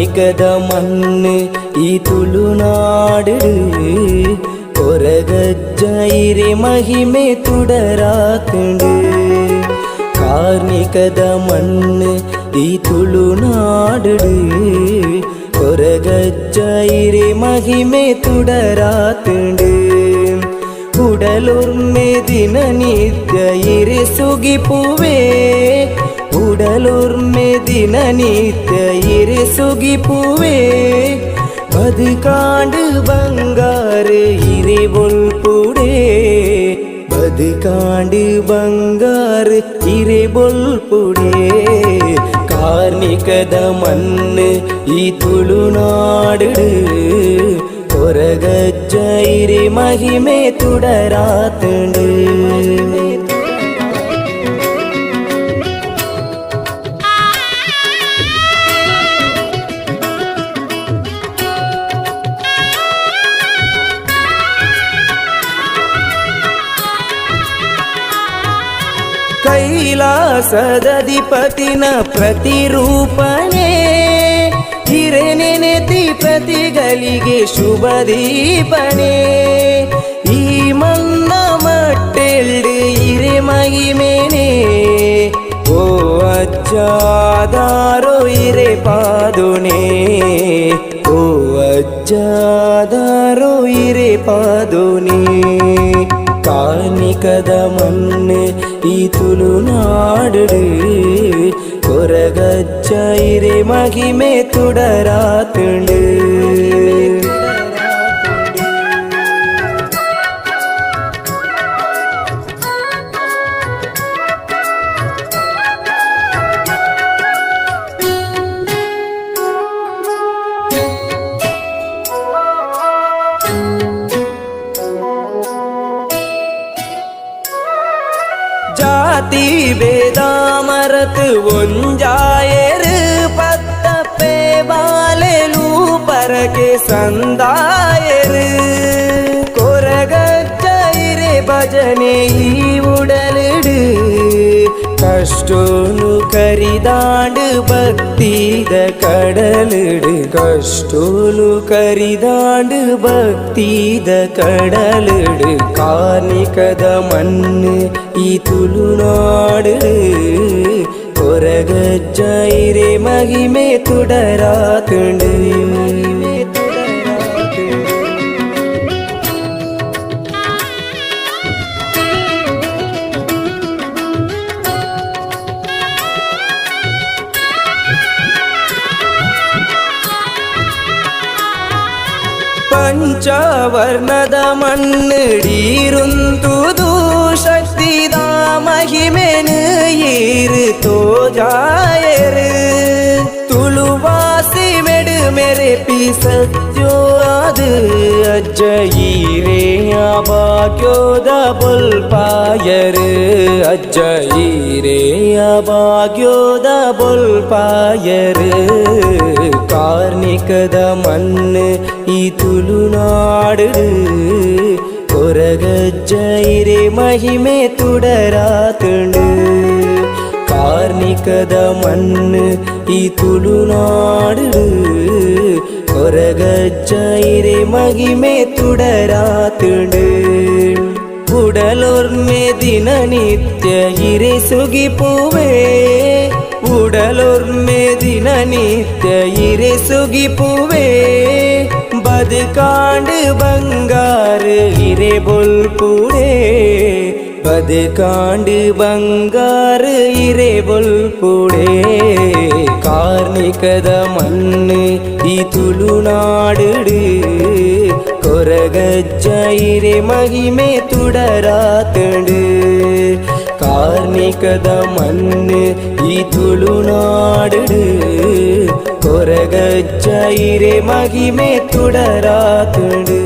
ಕಾರ್ಣಿಕದ ಮಣ್ಣು ಈ ತುಳುನಾಡು ಕೊರಗಜ್ಜ ಇರೆ ಮಹಿಮೆ ತುಡರಾತುಂಡು ಕಾರ್ಣಿಕದ ಮಣ್ಣು ಈ ತುಳುನಾಡು ಕೊರಗಜ್ಜ ಇರೆ ಮಹಿಮೆ ತುಡರಾತುಂಡು ಉಡಲುರ್ಮೆ ದಿನನಿತ್ಯ ಇರೆ ಸುಗಿಪುವೆ ಉಡಲುರ್ಮೆ ದಿನನಿತ್ಯ ಇರೆ ಸುಗಿಪುವೆ ಬದುಕಾಂಡು ಬಂಗಾರ ಇರೆ ಬೊಲ್ಪುಡೆ ಬದುಕಾಂಡು ಬಂಗಾರ ಇರೆ ಬೊಲ್ಪುಡೆ ಕಾರ್ಣಿಕದ ಮಣ್ಣು ಈ ತುಳುನಾಡು ಕೊರಗಜ್ಜ ಇರೆ ಮಹಿಮೆ ತುಡರಾತುಂಡು ಕೈಲಾಸದಧಿಪತಿನ ಪ್ರತಿರೂಪಣೆ ಹಿರೆ ನೆನೆತಿ ಪ್ರತಿಗಳಿಗೆ ಶುಭ ದೀಪಣೆ ಈ ಮನ್ನ ಮಟ್ಟೆಲ್ಡು ಹಿರೆ ಮಹಿಮೇನೆ ಓ ಅಜ್ಜಾದಾರೋ ಹಿರೆ ಪಾದುನೆ ಓ ಅಜ್ಜಾದಾರೋ ಹಿರೆ ಪಾದುನೆ ಕಾರ್ಣಿಕದ ಮಣ್ಣು ಈ ತುಳುನಾಡು ಕೊರಗಜ್ಜ ಇರೆ ಮಹಿಮೆ ತುಡರಾತುಂಡು ಜಾತಿ ಭೇದ ಮರತು ಒಂಜಾಯರು ಪತ್ತಪ್ಪೆ ಬಾಲೆಲು ಪರಕೆ ಸಂದಾಯರು ಕೊರಗಜ್ಜ ಇರೆ ಭಜನೆ ಈ ಉಡಲಿಡು ಕಷ್ಟೋನು ಕರಿದಾಂಡು ಭಕ್ತಿದ ಕಡಲಿಡು ಕಷ್ಟೋನು ಕರಿದಾಂಡು ಭಕ್ತಿದ ಕಡಲಿಡು ಕಾರ್ಣಿಕದ ಮಣ್ಣು ಈ ತುಳುನಾಡು ಕೊರಗಜ್ಜ ಇರೆ ಮಹಿಮೆ ತುಡರಾತುಂಡು ಪಂಚವರ್ಣದ ಮಣ್ಣೀರುಂತುದು ಶಕ್ತಿದ ಮಹಿಮೆನು ಈರು ತೋಜಾಯರು ತುಳುವಾಸಿ ಮೆಡು ಮೆರೆಪಿ ಸತ್ಯೋ ಅದು ಅಜ್ಜ ಈರೇ ಭಾಗ್ಯೋದ ಬೊಲ್ಪಾಯರು ಅಜ್ಜ ಈರೇ ಭಾಗ್ಯೋದ ಬೊಲ್ಪಾಯರು ಕಾರ್ಣಿಕದ ಮಣ್ಣು ಈ ತುಳುನಾಡು ಕೊರಗಜ್ಜ ಇರೆ ಮಹಿಮೆ ತುಡರಾತುಂಡು ಕಾರ್ಣಿಕದ ಮಣ್ಣು ಈ ತುಳುನಾಡು ಕೊರಗಜ್ಜ ಇರೆ ಮಹಿಮೆ ತುಡರಾತುಂಡು ಉಡಲೊರ್ಮೆ ದಿನನಿತ್ಯ ಇರೆ ಸುಗಿಪುವೆ ಉಡಲೊರ್ಮೆ ದಿನನಿತ್ಯ ಇರೆ ಸುಗಿಪುವೆ ಬದುಕಾಂಡು ಬಂಗಾರ ಇರೆ ಬೊಲ್ಪುಡೆ ಬದುಕಾಂಡು ಬಂಗಾರ ಇರೆ ಬೊಲ್ಪುಡೆ ಕಾರ್ಣಿಕದ ಮಣ್ಣು ಈ ತುಳುನಾಡು ಕೊರಗಜ್ಜ ಇರೆ ಮಹಿಮೆ ತುಡರಾತುಂಡು ಕಾರ್ಣಿಕದ ಮಣ್ಣು ಈ ತುಳುನಾಡು ಕೊರಗಜ್ಜ ಇರೆ ಮಹಿಮೆ ತುಡರಾತುಂಡು.